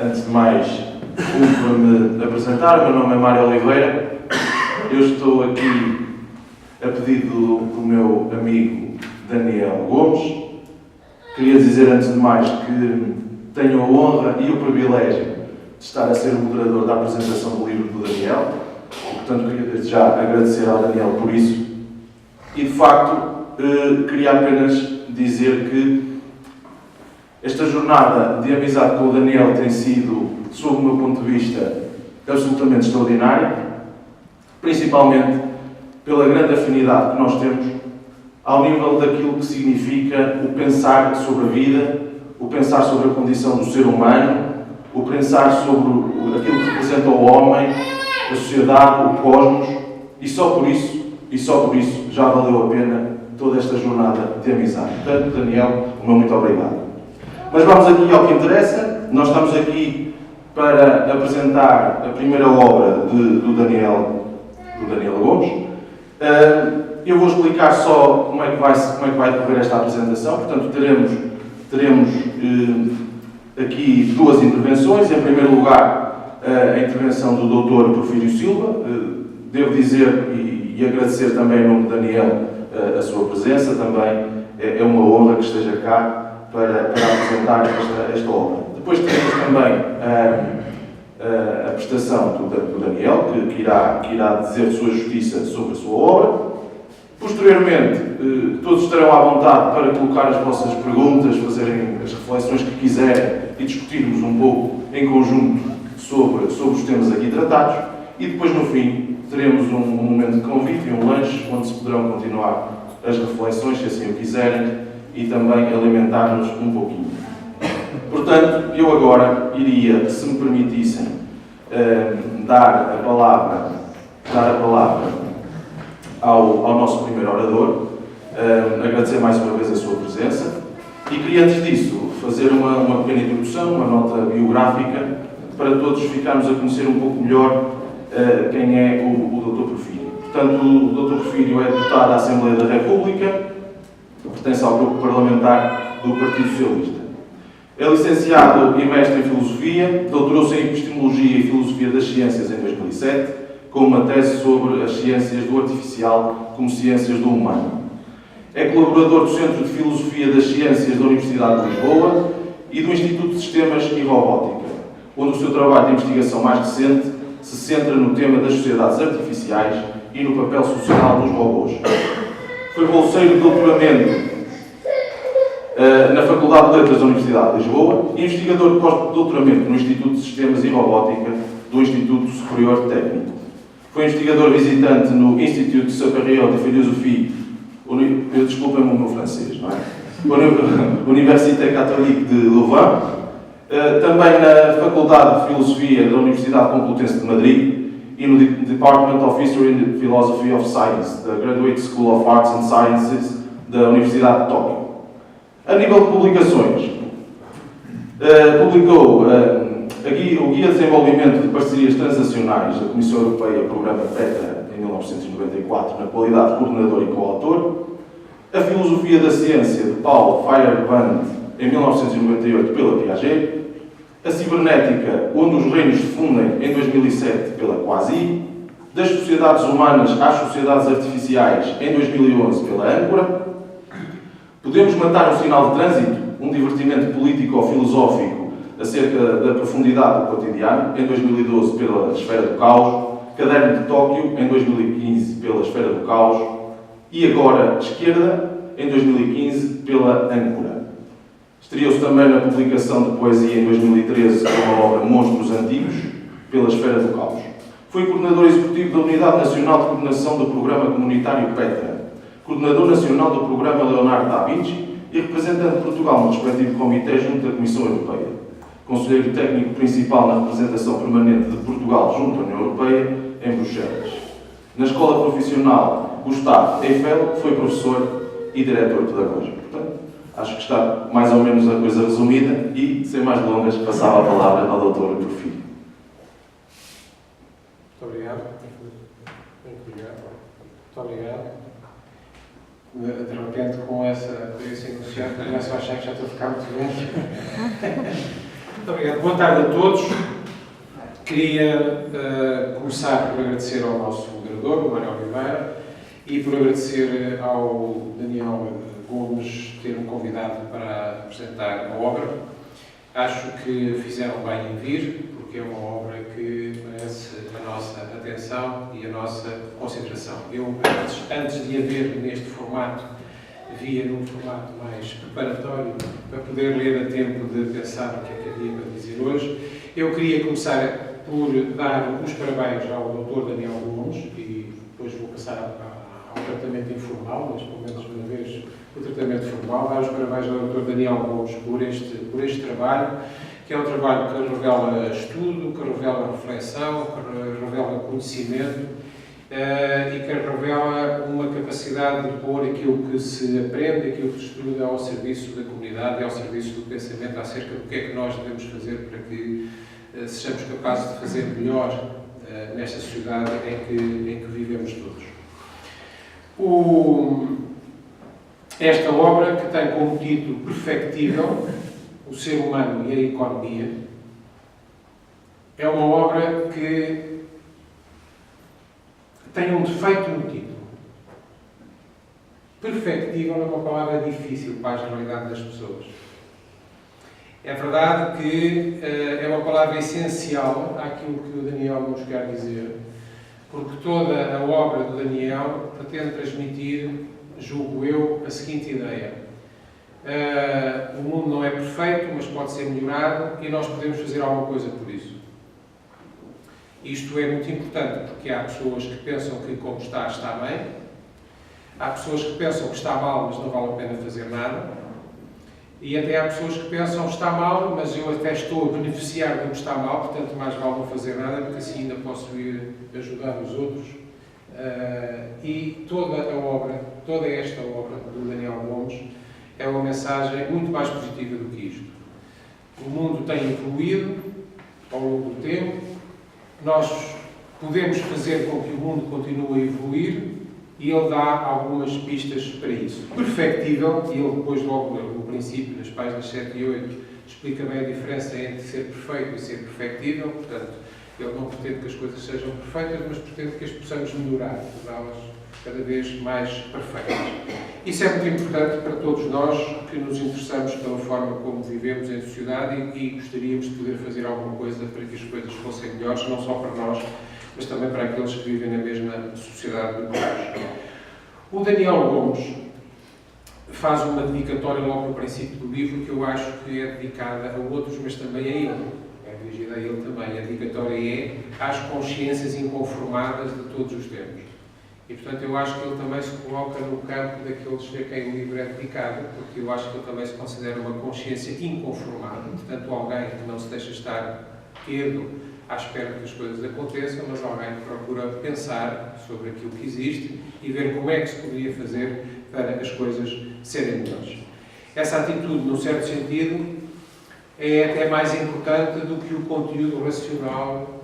Antes de mais, para me apresentar, o meu nome é Mário Oliveira. Eu estou aqui a pedido do meu amigo Daniel Gomes. Queria dizer, antes de mais, que tenho a honra e o privilégio de estar a ser o moderador da apresentação do livro do Daniel. E, portanto, queria desde já agradecer ao Daniel por isso. E, de facto, queria apenas dizer que esta jornada de amizade com o Daniel tem sido, sob o meu ponto de vista, absolutamente extraordinária, principalmente pela grande afinidade que nós temos ao nível daquilo que significa o pensar sobre a vida, o pensar sobre a condição do ser humano, o pensar sobre aquilo que representa o homem, a sociedade, o cosmos, e só por isso já valeu a pena toda esta jornada de amizade. Portanto, Daniel, o meu muito obrigado. Mas vamos aqui ao que interessa. Nós estamos aqui para apresentar a primeira obra do Daniel Gomes. Eu vou explicar só como é que vai decorrer esta apresentação. Portanto, teremos aqui duas intervenções. Em primeiro lugar, a intervenção do Dr. Porfírio Silva. Devo dizer e agradecer também em nome de Daniel a sua presença. Também é uma honra que esteja cá para apresentar esta obra. Depois teremos também a prestação do Daniel, que irá dizer sua justiça sobre a sua obra. Posteriormente, todos estarão à vontade para colocar as vossas perguntas, fazerem as reflexões que quiserem e discutirmos um pouco em conjunto sobre os temas aqui tratados. E depois, no fim, teremos um momento de convite e um lanche, onde se poderão continuar as reflexões, se assim o quiserem, e também alimentar-nos um pouquinho. Portanto, eu agora iria, se me permitissem, dar a palavra ao nosso primeiro orador, agradecer mais uma vez a sua presença e queria, antes disso, fazer uma pequena introdução, uma nota biográfica, para todos ficarmos a conhecer um pouco melhor quem é o Dr. Porfírio. Portanto, o Dr. Porfírio é deputado da Assembleia da República, pertence ao grupo parlamentar do Partido Socialista. É licenciado e mestre em Filosofia, doutorou-se em Epistemologia e Filosofia das Ciências em 2007, com uma tese sobre as ciências do artificial como ciências do humano. É colaborador do Centro de Filosofia das Ciências da Universidade de Lisboa e do Instituto de Sistemas e Robótica, onde o seu trabalho de investigação mais recente se centra no tema das sociedades artificiais e no papel social dos robôs. Foi bolseiro de doutoramento na Faculdade de Letras da Universidade de Lisboa e investigador de pós-doutoramento no Instituto de Sistemas e Robótica do Instituto Superior Técnico. Foi investigador visitante no Institut Supérieur de Philosophie, desculpem-me o meu francês, não é? Université Catholique de Louvain, também na Faculdade de Filosofia da Universidade Complutense de Madrid e no Department of History and Philosophy of Science, da Graduate School of Arts and Sciences da Universidade de Tóquio. A nível de publicações, publicou o Guia de Desenvolvimento de Parcerias Transacionais da Comissão Europeia, Programa PETA, em 1994, na qualidade de coordenador e coautor, a Filosofia da Ciência de Paul Feyerabend, em 1998, pela Piaget, a Cibernética, onde os reinos se fundem, em 2007, pela Quasi, das sociedades humanas às sociedades artificiais, em 2011, pela Âncora. Podemos matar um sinal de trânsito, um divertimento político ou filosófico acerca da profundidade do cotidiano, em 2012, pela Esfera do Caos, Caderno de Tóquio, em 2015, pela Esfera do Caos, e agora Esquerda, em 2015, pela Âncora. Estreou-se também na publicação de poesia em 2013 com a obra Monstros Antigos, pela Esfera do Caos. Foi coordenador executivo da Unidade Nacional de Coordenação do Programa Comunitário PETA, coordenador nacional do Programa Leonardo da Vinci e representante de Portugal no respectivo comitê junto da Comissão Europeia. Conselheiro técnico principal na representação permanente de Portugal junto à União Europeia, em Bruxelas. Na Escola Profissional Gustave Eiffel, foi professor e diretor pedagógico. Portanto, acho que está mais ou menos a coisa resumida e, sem mais delongas, passava a palavra ao Dr. Porfírio. Muito obrigado. Muito obrigado. De repente, com esse enunciado, começo a achar que já estou a ficar muito velho. Muito obrigado. Boa tarde a todos. Queria começar por agradecer ao nosso moderador, o Mário Oliveira, e por agradecer ao Daniel Gomes ter-me convidado para apresentar a obra. Acho que fizeram bem em vir, porque é uma obra que merece a nossa atenção e a nossa consideração. Eu, antes de a ver neste formato, via num formato mais preparatório, para poder ler a tempo de pensar o que é que havia para dizer hoje. Eu queria começar por dar os parabéns ao Dr. Daniel Gomes, e depois vou passar ao tratamento informal, mas pelo menos uma vez o tratamento formal, dar os parabéns ao Dr. Daniel Gomes por este trabalho, que é um trabalho que revela estudo, que revela reflexão, que revela conhecimento e que revela uma capacidade de pôr aquilo que se aprende, aquilo que se estuda ao serviço da comunidade e ao serviço do pensamento acerca do que é que nós devemos fazer para que sejamos capazes de fazer melhor nesta sociedade em que vivemos todos. Esta obra, que tem como título Perfectível, o ser humano e a economia, é uma obra que tem um defeito no título. Perfectível é uma palavra difícil para a generalidade das pessoas. É verdade que é uma palavra essencial àquilo que o Daniel nos quer dizer, porque toda a obra do Daniel pretende transmitir, julgo eu, a seguinte ideia. O mundo não é perfeito, mas pode ser melhorado e nós podemos fazer alguma coisa por isso. Isto é muito importante porque há pessoas que pensam que como está bem, há pessoas que pensam que está mal, mas não vale a pena fazer nada, e até há pessoas que pensam que está mal, mas eu até estou a beneficiar do que está mal, portanto mais vale não fazer nada, porque assim ainda posso ir ajudar os outros. E toda esta obra do Daniel Gomes é uma mensagem muito mais positiva do que isto. O mundo tem evoluído ao longo do tempo, nós podemos fazer com que o mundo continue a evoluir e ele dá algumas pistas para isso. Perfectível, e ele depois logo no princípio, nas páginas 7 e 8, explica bem a diferença entre ser perfeito e ser perfectível, portanto, ele não pretende que as coisas sejam perfeitas, mas pretende que as possamos melhorar, torná-las cada vez mais perfeitas. Isso é muito importante para todos nós que nos interessamos pela forma como vivemos em sociedade e gostaríamos de poder fazer alguma coisa para que as coisas fossem melhores, não só para nós, mas também para aqueles que vivem na mesma sociedade do que nós. O Daniel Gomes faz uma dedicatória logo no princípio do livro que eu acho que é dedicada a outros, mas também a ele. É dirigida a ele também. A dedicatória é às consciências inconformadas de todos os tempos. E, portanto, eu acho que ele também se coloca no campo daqueles a quem o livro é dedicado, porque eu acho que ele também se considera uma consciência inconformada, portanto, alguém que não se deixa estar quieto à espera que as coisas aconteçam, mas alguém que procura pensar sobre aquilo que existe e ver como é que se poderia fazer para as coisas serem melhores. Essa atitude, num certo sentido, é até mais importante do que o conteúdo racional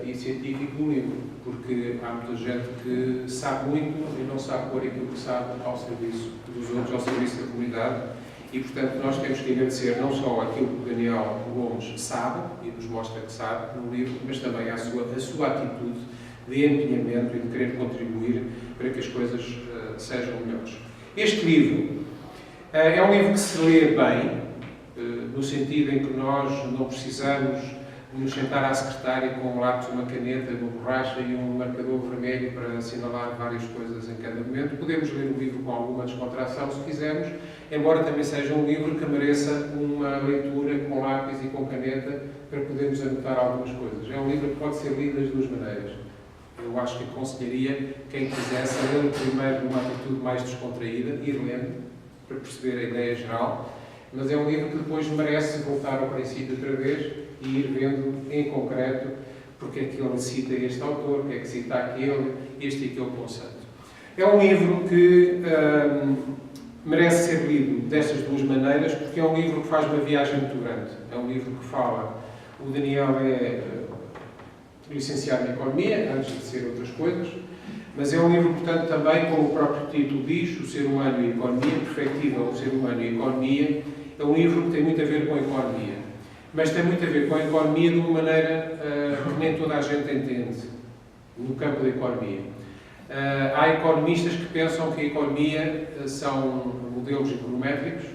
e científico do livro, porque há muita gente que sabe muito e não sabe pôr aquilo que sabe ao serviço dos outros, ao serviço da comunidade, e, portanto, nós temos que agradecer não só aquilo que o Daniel Gomes sabe, e nos mostra que sabe no livro, mas também a sua atitude de empenhamento e de querer contribuir para que as coisas sejam melhores. Este livro é um livro que se lê bem, no sentido em que nós não precisamos nos sentar à secretária com um lápis, uma caneta, uma borracha e um marcador vermelho para assinalar várias coisas em cada momento. Podemos ler o livro com alguma descontração, se quisermos, embora também seja um livro que mereça uma leitura com lápis e com caneta para podermos anotar algumas coisas. É um livro que pode ser lido das duas maneiras. Eu acho que aconselharia quem quisesse ler primeiro numa atitude mais descontraída, ir lendo, para perceber a ideia geral, mas é um livro que depois merece voltar ao princípio outra vez e ir vendo em concreto porque é que ele cita este autor, porque é que cita aquele, este e aquele conceito. É um livro que merece ser lido destas duas maneiras, porque é um livro que faz uma viagem muito grande. É um livro que fala... O Daniel é licenciado em Economia, antes de ser outras coisas, mas é um livro, portanto, também, como o próprio título diz, O Ser Humano e a Economia, Perfectível, o Ser Humano e a Economia, é um livro que tem muito a ver com a economia. mas tem muito a ver com a economia de uma maneira que nem toda a gente entende no campo da economia. Há economistas que pensam que a economia são modelos econométricos,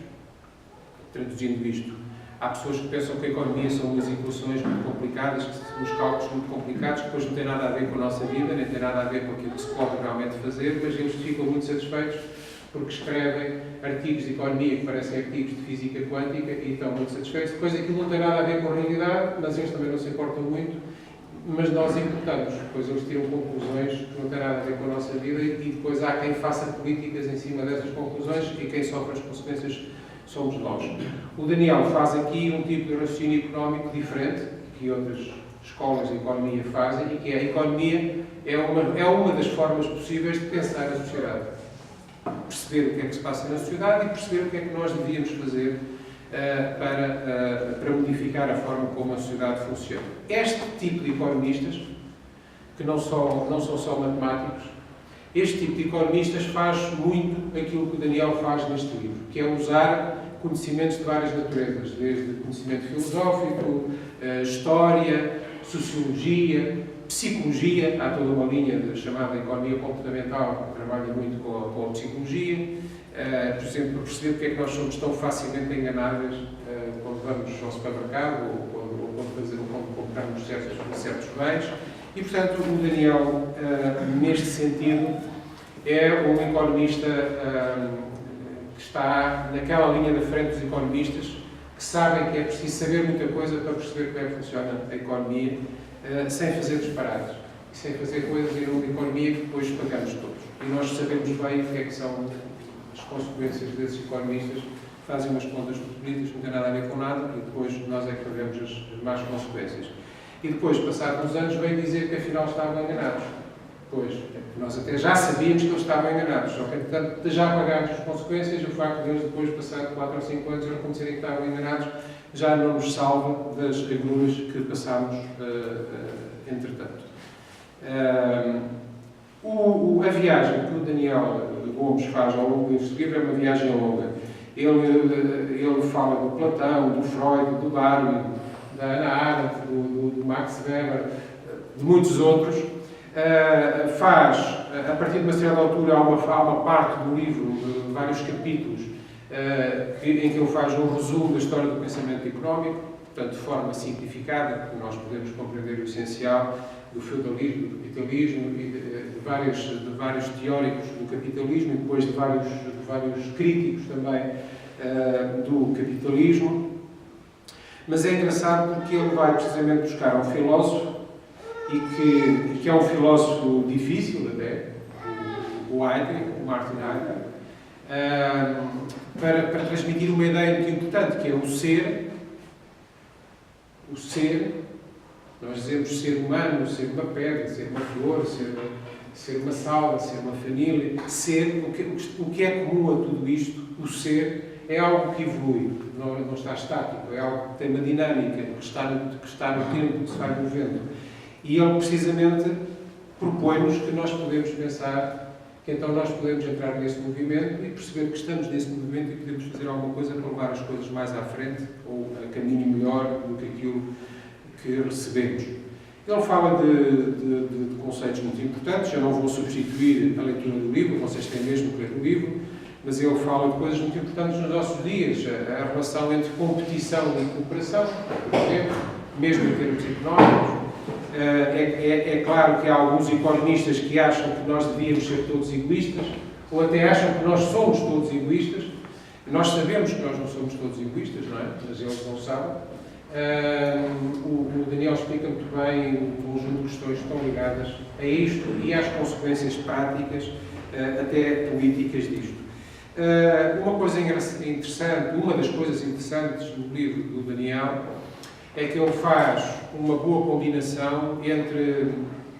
traduzindo isto. Há pessoas que pensam que a economia são umas equações muito complicadas, uns cálculos muito complicados, que depois não têm nada a ver com a nossa vida, nem têm nada a ver com aquilo que se pode realmente fazer, mas eles ficam muito satisfeitos porque escrevem artigos de economia que parecem artigos de física quântica e estão muito satisfeitos. Depois aquilo não tem nada a ver com a realidade, mas eles também não se importam muito, mas nós importamos. Depois eles tiram conclusões que não têm nada a ver com a nossa vida e depois há quem faça políticas em cima dessas conclusões e quem sofre as consequências somos nós. O Daniel faz aqui um tipo de raciocínio económico diferente que outras escolas de economia fazem e que a economia é uma das formas possíveis de pensar a sociedade. Perceber o que é que se passa na sociedade e perceber o que é que nós devíamos fazer para modificar a forma como a sociedade funciona. Este tipo de economistas, que não são só matemáticos, este tipo de economistas faz muito aquilo que o Daniel faz neste livro, que é usar conhecimentos de várias naturezas, desde conhecimento filosófico, história, sociologia, psicologia. Há toda uma linha chamada economia comportamental que trabalha muito com a psicologia, por exemplo, para perceber porque é que nós somos tão facilmente enganadas quando vamos ao supermercado ou quando compramos certos bens. E, portanto, o Daniel, neste sentido, é um economista que está naquela linha da frente dos economistas que sabem que é preciso saber muita coisa para perceber como é que funciona a economia, sem fazer disparates, e sem fazer coisas em nome da economia que depois pagamos todos. E nós sabemos bem o que é que são as consequências desses economistas, fazem umas contas muito bonitas, não tem nada a ver com nada, e depois nós é que pagamos as más consequências. E depois, passados uns anos, veio dizer que afinal estavam enganados. Pois, nós até já sabíamos que eles estavam enganados, só que, portanto, já pagámos as consequências, e o facto de eles depois, passado 4 ou 5 anos, reconhecerem que estavam enganados, já não nos salva das agruras que passámos entretanto. A viagem que o Daniel Gomes faz ao longo deste livro é uma viagem longa. Ele fala do Platão, do Freud, do Darwin, da Hannah Arendt, do Max Weber, de muitos outros. A partir de uma certa altura, há uma parte do livro, vários capítulos, em que ele faz um resumo da história do pensamento económico, portanto, de forma simplificada, que nós podemos compreender o essencial do feudalismo, do capitalismo, e de vários teóricos do capitalismo, e depois de vários críticos também do capitalismo. Mas é engraçado porque ele vai precisamente buscar um filósofo, e que é um filósofo difícil até, o Heidegger, o Martin Heidegger, para transmitir uma ideia muito importante, que é o ser. O ser, nós dizemos ser humano, ser uma pedra, ser uma flor, ser uma sala, ser uma família. Ser, o que é comum a tudo isto, o ser, é algo que evolui, não está estático, é algo que tem uma dinâmica, que está no tempo, que se vai movendo. E ele precisamente propõe-nos que nós podemos pensar, que então nós podemos entrar nesse movimento e perceber que estamos nesse movimento e podemos fazer alguma coisa para levar as coisas mais à frente ou a caminho melhor do que aquilo que recebemos. Ele fala de conceitos muito importantes. Eu não vou substituir a leitura do livro, vocês têm mesmo que ler o livro, mas ele fala de coisas muito importantes nos nossos dias, a relação entre competição e cooperação, por exemplo, mesmo em termos económicos. É claro que há alguns economistas que acham que nós devíamos ser todos egoístas, ou até acham que nós somos todos egoístas. Nós sabemos que nós não somos todos egoístas, não é? Mas eles não sabem. O Daniel explica muito bem um conjunto de questões que estão ligadas a isto e às consequências práticas, até políticas disto. Uma coisa interessante, uma das coisas interessantes no livro do Daniel é que ele faz uma boa combinação entre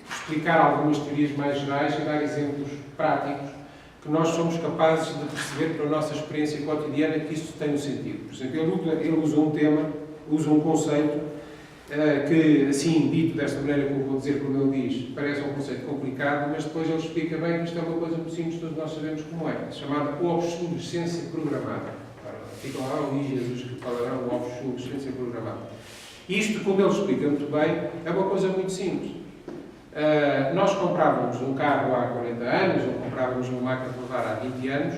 explicar algumas teorias mais gerais e dar exemplos práticos que nós somos capazes de perceber pela nossa experiência cotidiana que isso tem um sentido. Por exemplo, ele usa um conceito que, assim, dito desta maneira, como vou dizer, como ele diz, parece um conceito complicado, mas depois ele explica bem que isto é uma coisa muito simples, todos nós sabemos como é, chamada obsolescência programada. ficam lá, oh Jesus, que falarão ovos chulos, sem ser programado. Isto, como ele explica muito bem, é uma coisa muito simples. Nós comprávamos um carro há 40 anos, ou comprávamos uma máquina de lavar há 20 anos,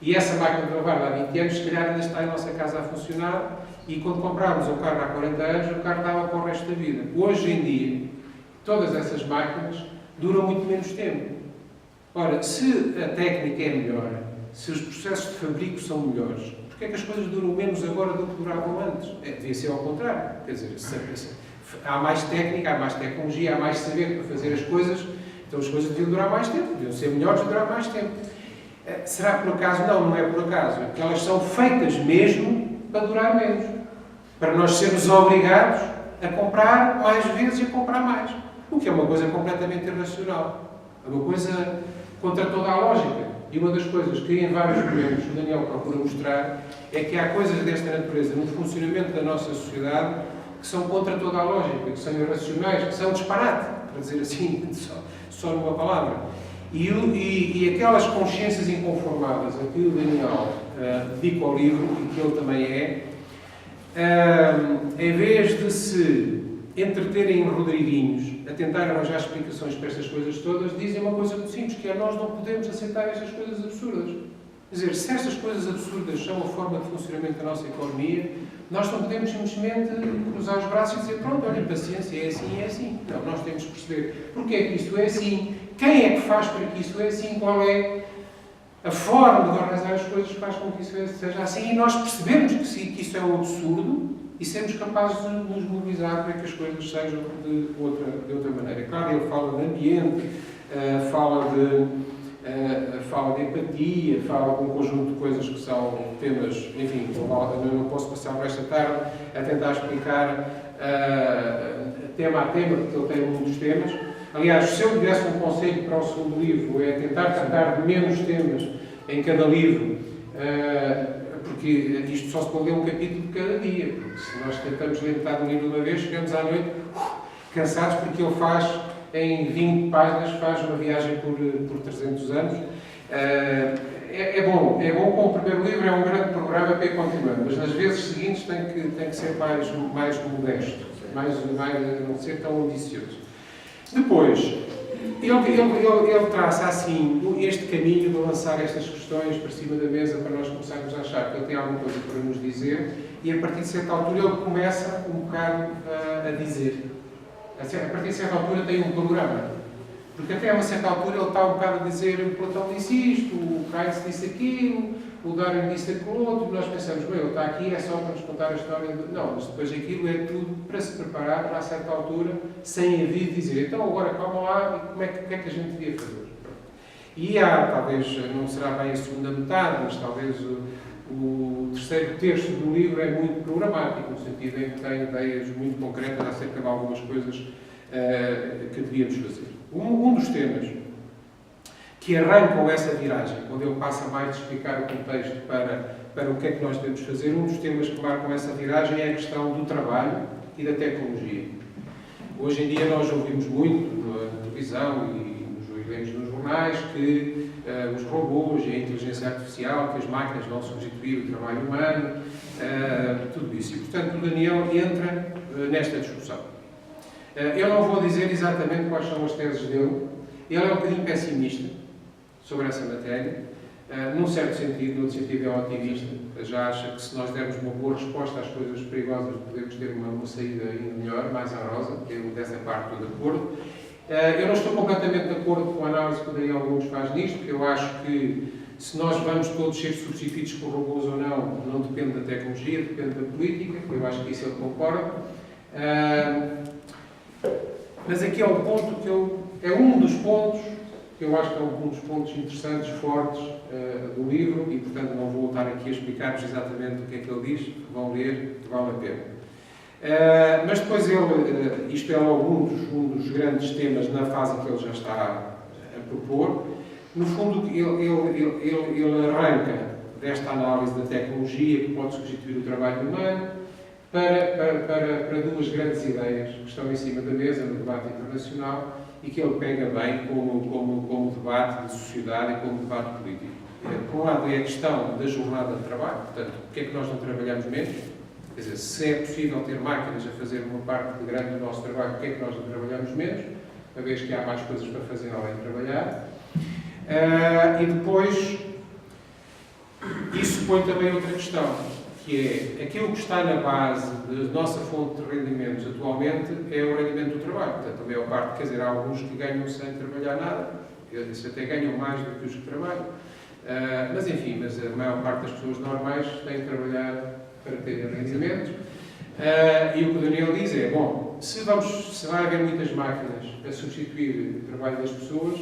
e essa máquina de lavar há 20 anos, se calhar ainda está em nossa casa a funcionar, e quando comprávamos um carro há 40 anos, o carro dava para o resto da vida. Hoje em dia, todas essas máquinas duram muito menos tempo. Ora, se a técnica é melhor, se os processos de fabrico são melhores, porquê é que as coisas duram menos agora do que duravam antes? Devia ser ao contrário. Quer dizer, há mais técnica, há mais tecnologia, há mais saber para fazer as coisas, então as coisas deviam durar mais tempo, deviam ser melhores e durar mais tempo. Será por acaso? Não, não é por acaso. É porque elas são feitas mesmo para durar menos. Para nós sermos obrigados a comprar mais vezes e a comprar mais. O que é uma coisa completamente irracional. É uma coisa contra toda a lógica. E uma das coisas que em vários momentos o Daniel procura mostrar é que há coisas desta natureza no funcionamento da nossa sociedade que são contra toda a lógica, que são irracionais, que são disparate, para dizer assim, só numa palavra. E aquelas consciências inconformadas a que o Daniel dedica ao livro, e que ele também em vez de se entreterem em Rodriguinhos a tentar arranjar explicações para estas coisas todas, dizem uma coisa muito simples, que é nós não podemos aceitar estas coisas absurdas. Quer dizer, se estas coisas absurdas são a forma de funcionamento da nossa economia, nós não podemos simplesmente cruzar os braços e dizer, pronto, olha, paciência, é assim e é assim. Não, nós temos que perceber porque é que isto é assim, quem é que faz para que isto é assim, qual é a forma de organizar as coisas que faz com que isso seja assim, e nós percebemos que isso é um absurdo e sermos capazes de nos mobilizar para que as coisas sejam de outra maneira. Claro, ele fala de ambiente, fala de empatia, fala de um conjunto de coisas que são temas, enfim, eu não posso passar por esta tarde a tentar explicar tema a tema, porque ele tem muitos temas. Aliás, se eu lhe desse um conselho para o segundo livro, é tentar tratar de menos temas em cada livro, porque isto só se pode ler um capítulo de cada dia, porque se nós tentamos ler metade do livro de uma vez, chegamos à noite cansados, porque ele faz, em 20 páginas, faz uma viagem por 300 anos. É bom como o primeiro livro é um grande programa para ir continuando, mas nas vezes seguintes tem que ser mais modesto, não ser tão ambicioso. Depois, ele traça assim este caminho de lançar estas questões para cima da mesa para nós começarmos a achar que ele tem alguma coisa para nos dizer, e a partir de certa altura ele começa um bocado a dizer. A partir de certa altura tem um programa. Porque até a uma certa altura ele está um bocado a dizer o Platão disse isto, o Keynes disse aquilo, o Darwin disse aquilo outro, e nós pensamos, bem, ele está aqui, é só para nos contar a história. Não, mas depois aquilo é tudo para se preparar para, a certa altura, sem haver dizer, então agora calma lá, e o que é que a gente devia fazer? E há, talvez, não será bem a segunda metade, mas talvez o terceiro terço do livro é muito programático, no sentido em que tem ideias muito concretas acerca de algumas coisas que devíamos fazer. Um dos temas que arrancam essa viragem, quando ele passa mais de explicar o contexto para o que é que nós devemos fazer, um dos temas que marcam essa viragem é a questão do trabalho e da tecnologia. Hoje em dia nós ouvimos muito na televisão e lemos nos jornais que os robôs e a inteligência artificial, que as máquinas vão substituir o trabalho humano, tudo isso. E, portanto, o Daniel entra nesta discussão. Eu não vou dizer exatamente quais são as teses dele. Ele é um bocadinho pessimista sobre essa matéria, num certo sentido, no outro sentido é otimista. Já acha que se nós dermos uma boa resposta às coisas perigosas, podemos ter uma saída ainda melhor, mais honrosa, que eu dessa parte estou de acordo. Eu não estou completamente de acordo com a análise que o Daniel Gomes faz nisto, porque eu acho que se nós vamos todos ser substituídos por robôs ou não depende da tecnologia, depende da política, eu acho que isso ele concorda. Mas aqui é um ponto é um dos pontos que eu acho que é um dos pontos interessantes, fortes do livro, e portanto não vou voltar aqui a explicar-vos exatamente o que é que ele diz, que vão ler, que vale a pena. Mas depois isto é logo um dos grandes temas na fase que ele já está a propor. No fundo, ele arranca desta análise da tecnologia que pode substituir o trabalho humano para duas grandes ideias que estão em cima da mesa no debate internacional e que ele pega bem como debate de sociedade e como debate político. Por um lado, é a questão da jornada de trabalho, portanto, porque é que nós não trabalhamos menos? Quer dizer, se é possível ter máquinas a fazer uma parte grande do nosso trabalho, porque é que nós não trabalhamos menos? Uma vez que há mais coisas para fazer além de trabalhar. E depois, isso põe também outra questão, que é aquilo que está na base da nossa fonte de rendimentos atualmente é o rendimento do trabalho. Portanto, a maior parte, quer dizer, há alguns que ganham sem trabalhar nada, eles até ganham mais do que os que trabalham. Mas enfim, mas a maior parte das pessoas normais têm que trabalhar para terem rendimentos. E o que o Daniel diz é, bom, se vai haver muitas máquinas a substituir o trabalho das pessoas,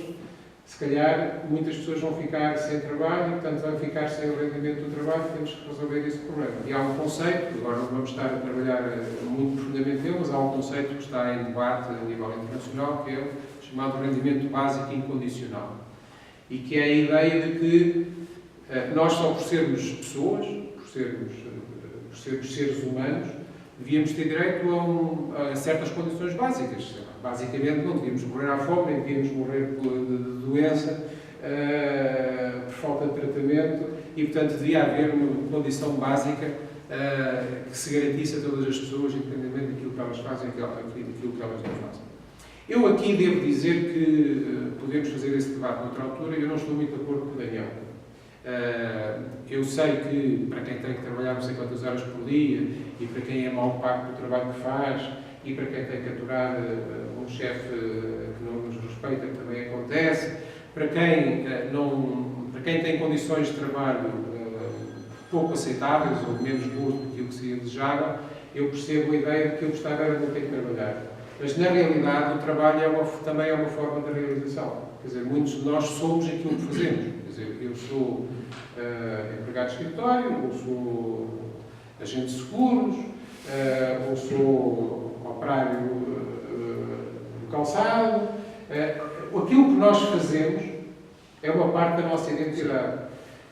se calhar muitas pessoas vão ficar sem trabalho e, portanto, vão ficar sem o rendimento do trabalho, temos que resolver esse problema. E há um conceito, agora não vamos estar a trabalhar muito profundamente nele, mas há um conceito que está em debate a nível internacional, que é o chamado rendimento básico incondicional. E que é a ideia de que nós, só por sermos pessoas, por sermos seres humanos, devíamos ter direito a certas condições básicas. Basicamente, não devíamos morrer à fome, nem devíamos morrer de doença, por falta de tratamento, e, portanto, devia haver uma condição básica que se garantisse a todas as pessoas, independentemente daquilo que elas fazem e daquilo que elas não fazem. Eu aqui devo dizer que podemos fazer esse debate noutra altura, eu não estou muito de acordo com o Daniel. Eu sei que, para quem tem que trabalhar não sei quantas horas por dia, e para quem é mal pago pelo trabalho que faz, e para quem tem que aturar um chefe que não nos respeita, que também acontece, para quem tem condições de trabalho pouco aceitáveis ou menos boas do que aquilo que seria desejável, eu percebo a ideia de que eu gostava era de não ter que trabalhar. Mas, na realidade, o trabalho também é uma forma de realização. Quer dizer, muitos de nós somos aquilo que fazemos. Quer dizer, eu sou empregado de escritório, ou sou agente de seguros, ou sou operário do calçado. Aquilo que nós fazemos é uma parte da nossa identidade.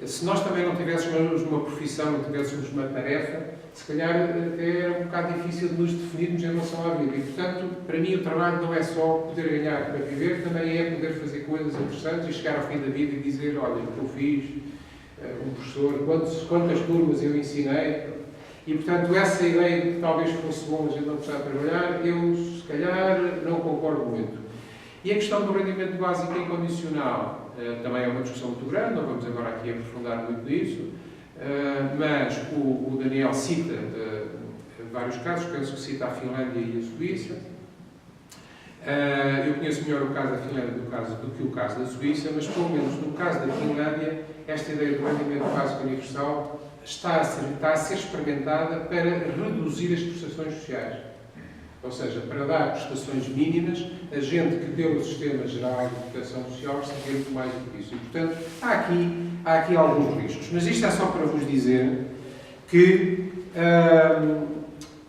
Se nós também não tivéssemos uma profissão, não tivéssemos uma tarefa, se calhar até era um bocado difícil de nos definirmos em relação à vida. E, portanto, para mim o trabalho não é só poder ganhar para viver, também é poder fazer coisas interessantes e chegar ao fim da vida e dizer, olha, o que eu fiz, um professor, quantas turmas eu ensinei. E, portanto, essa ideia de que talvez fosse bom a gente não precisar trabalhar, eu, se calhar, não concordo muito. E a questão do rendimento básico incondicional também é uma discussão muito grande, não vamos agora aqui aprofundar muito nisso, mas o Daniel cita vários casos, penso que cita a Finlândia e a Suíça. Eu conheço melhor o caso da Finlândia do que o caso da Suíça, mas pelo menos no caso da Finlândia, esta ideia do rendimento básico universal está a ser experimentada para reduzir as prestações sociais. Ou seja, para dar prestações mínimas a gente que pelo Sistema Geral de Proteção Social recebe muito mais do que isso. E, portanto, há aqui alguns riscos. Mas isto é só para vos dizer que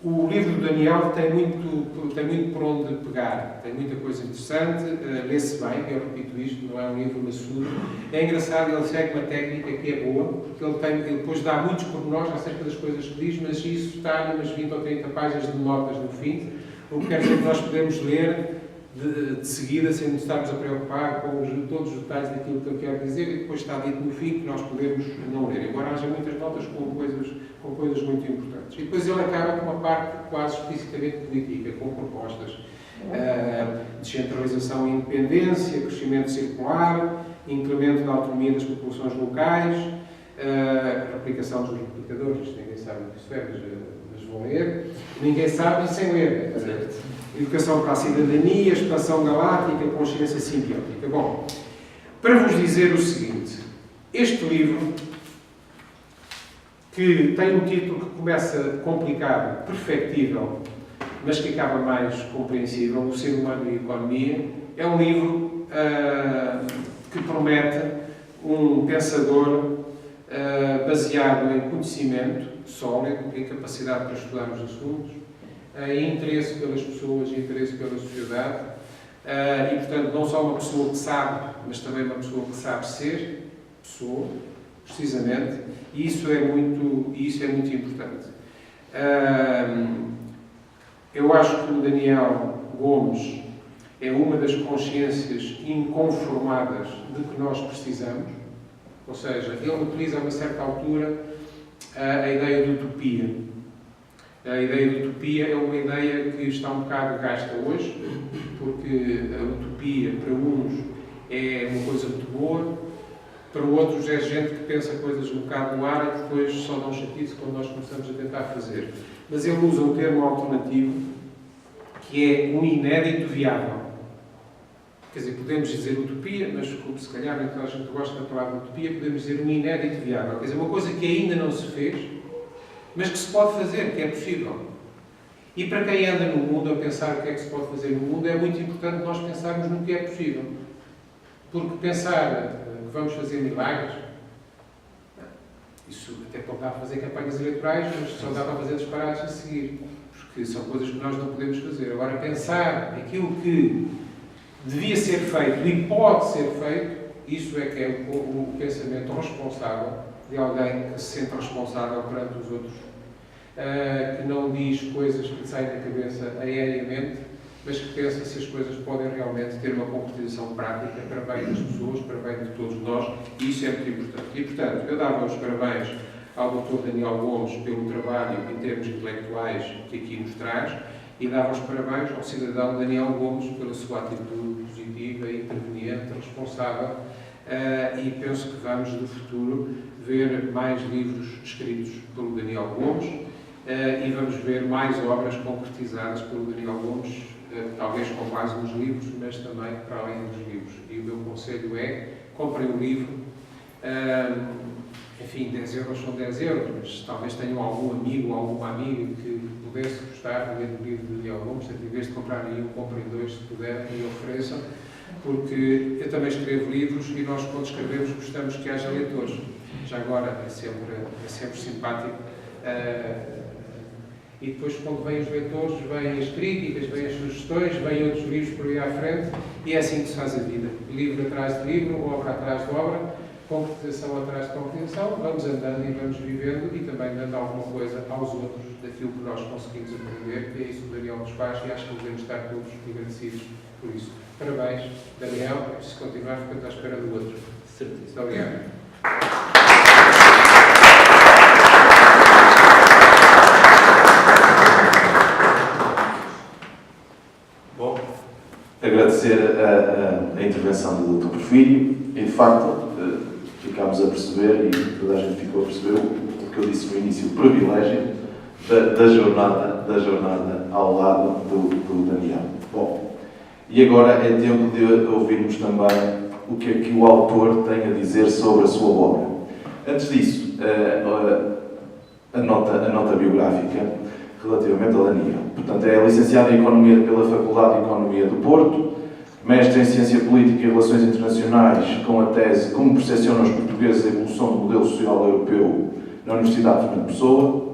o livro do Daniel tem muito por onde pegar. Tem muita coisa interessante, lê-se bem, eu repito isto, não é um livro maçudo. É engraçado, ele segue uma técnica que é boa, porque ele depois dá muitos pormenores acerca das coisas que diz, mas isso está umas 20 ou 30 páginas de notas no fim, o que quer dizer que nós podemos ler de seguida, sem nos estarmos a preocupar com todos os detalhes daquilo que ele quer dizer, e depois está dito no fim que nós podemos não ler, embora haja muitas notas com coisas muito importantes. E depois ele acaba com uma parte quase explicitamente política, com propostas. Descentralização e independência, crescimento circular, incremento da autonomia das populações locais, aplicação dos replicadores, ninguém sabe o que isso é, mas vão ler. Ninguém sabe sem ler. Educação para a cidadania, expansão galáctica, consciência simbiótica. Bom, para vos dizer o seguinte, este livro, que tem um título que começa complicado, perfectível, mas que acaba mais compreensível, O Ser Humano e a Economia, é um livro que promete um pensador baseado em conhecimento sólido, em capacidade para estudar os assuntos, em interesse pelas pessoas, em interesse pela sociedade, e, portanto, não só uma pessoa que sabe, mas também uma pessoa que sabe ser pessoa, precisamente, e isso é muito importante. Eu acho que o Daniel Gomes é uma das consciências inconformadas de que nós precisamos, Ou seja, ele utiliza a uma certa altura a ideia de utopia. A ideia de utopia é uma ideia que está um bocado gasta hoje, porque a utopia, para uns, é uma coisa muito boa, para outros é gente que pensa coisas um bocado no ar e depois só dão chatice quando nós começamos a tentar fazer. Mas ele usa um termo alternativo que é um inédito viável. Quer dizer, podemos dizer utopia, mas como se calhar então a gente gosta da palavra utopia, podemos dizer um inédito viável. Quer dizer, uma coisa que ainda não se fez, mas que se pode fazer, que é possível. E para quem anda no mundo a pensar o que é que se pode fazer no mundo, é muito importante nós pensarmos no que é possível. Porque pensar que vamos fazer milagres, isso até pode dar para fazer campanhas eleitorais, mas só dá para fazer disparates a seguir. Porque são coisas que nós não podemos fazer. Agora, pensar aquilo que devia ser feito e pode ser feito, isso é que é o pensamento responsável de alguém que se sente responsável perante os outros, que não diz coisas que lhe saem da cabeça aéreamente, mas que pensa se as coisas podem realmente ter uma concretização prática para bem das pessoas, para bem de todos nós, e isso é muito importante. E, portanto, eu dava os parabéns ao Dr. Daniel Gomes pelo trabalho em termos intelectuais que aqui nos traz, e dava os parabéns ao cidadão Daniel Gomes pela sua atitude positiva, interveniente, responsável, e penso que vamos, no futuro, ver mais livros escritos pelo Daniel Gomes, e vamos ver mais obras concretizadas pelo Daniel Gomes, talvez com base nos livros, mas também para além dos livros. E o meu conselho é, comprem o livro, enfim, 10 euros são 10 euros, mas talvez tenham algum amigo ou alguma amiga que pudesse gostar de ler o livro de Daniel Gomes, em vez de comprarem um, comprem dois, se puderem, e ofereçam, porque eu também escrevo livros e nós, quando escrevemos, gostamos que haja leitores. Já agora é sempre simpático. E depois, quando vêm os leitores, vêm as críticas, vêm as sugestões, vêm outros livros por aí à frente, e é assim que se faz a vida. Livro atrás de livro, obra atrás de obra, concretização atrás de concretização, vamos andando e vamos vivendo e também dando alguma coisa aos outros daquilo que nós conseguimos aprender, e é isso que o Daniel nos faz, e acho que devemos estar todos agradecidos por isso. Parabéns, Daniel, é preciso continuar ficando à espera do outro. Certíssimo. Muito obrigado. Bom, agradecer a intervenção do Dr. Porfírio e, de facto, ficámos a perceber, e toda a gente ficou a perceber o que eu disse no início, o privilégio da jornada ao lado do Daniel. Bom, e agora é tempo de ouvirmos também o que é que o autor tem a dizer sobre a sua obra. Antes disso, a nota biográfica relativamente ao Daniel. Portanto, é licenciado em Economia pela Faculdade de Economia do Porto, mestre em Ciência Política e Relações Internacionais, com a tese Como percepcionam os portugueses a evolução do modelo social europeu na Universidade de Fernando Pessoa.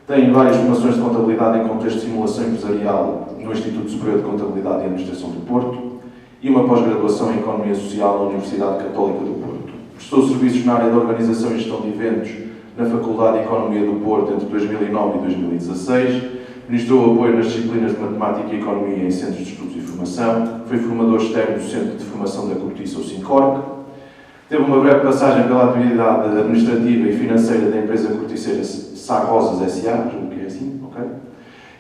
Tem várias formações de contabilidade em contexto de simulação empresarial no Instituto Superior de Contabilidade e Administração do Porto e uma pós-graduação em Economia Social na Universidade Católica do Porto. Prestou serviços na área da organização e gestão de eventos na Faculdade de Economia do Porto entre 2009 e 2016. Ministrou apoio nas disciplinas de Matemática e Economia em Centros de Estudos e Formação. Foi formador externo do Centro de Formação da Cortiça, o SINCORC. Teve uma breve passagem pela atividade administrativa e financeira da empresa corticeira Sá Rosas S.A., julgo que é assim, ok?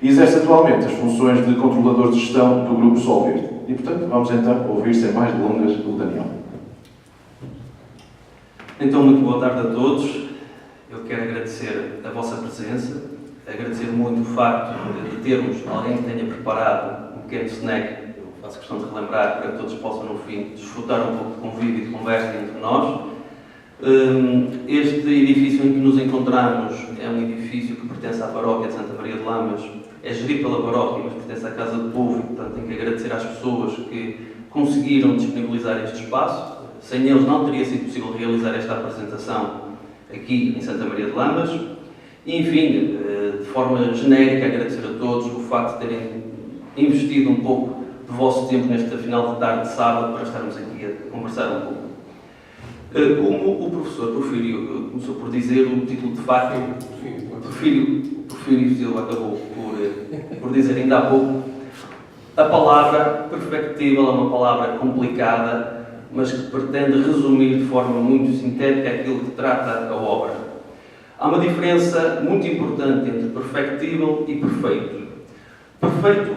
E exerce atualmente as funções de controlador de gestão do Grupo Sol Verde. E, portanto, vamos então ouvir, sem mais delongas, o Daniel. Então, muito boa tarde a todos. Eu quero agradecer a vossa presença, agradecer muito o facto de termos alguém que tenha preparado um pequeno snack. Eu faço questão de relembrar para que todos possam, no fim, desfrutar um pouco de convívio e de conversa entre nós. Este edifício em que nos encontramos é um edifício que pertence à paróquia de Santa Maria de Lamas, é gerido pela paróquia, mas pertence à Casa do Povo, portanto tenho que agradecer às pessoas que conseguiram disponibilizar este espaço. Sem eles não teria sido possível realizar esta apresentação aqui em Santa Maria de Lamas. E, enfim, de forma genérica, agradecer a todos o facto de terem investido um pouco do vosso tempo nesta final de tarde de sábado para estarmos aqui a conversar um pouco. Como o professor Porfírio começou por dizer, o título de facto, Porfírio Silva acabou por dizer ainda há pouco, a palavra perfectível é uma palavra complicada, mas que pretende resumir de forma muito sintética aquilo que trata a obra. Há uma diferença muito importante entre perfectível e perfeito. Perfeito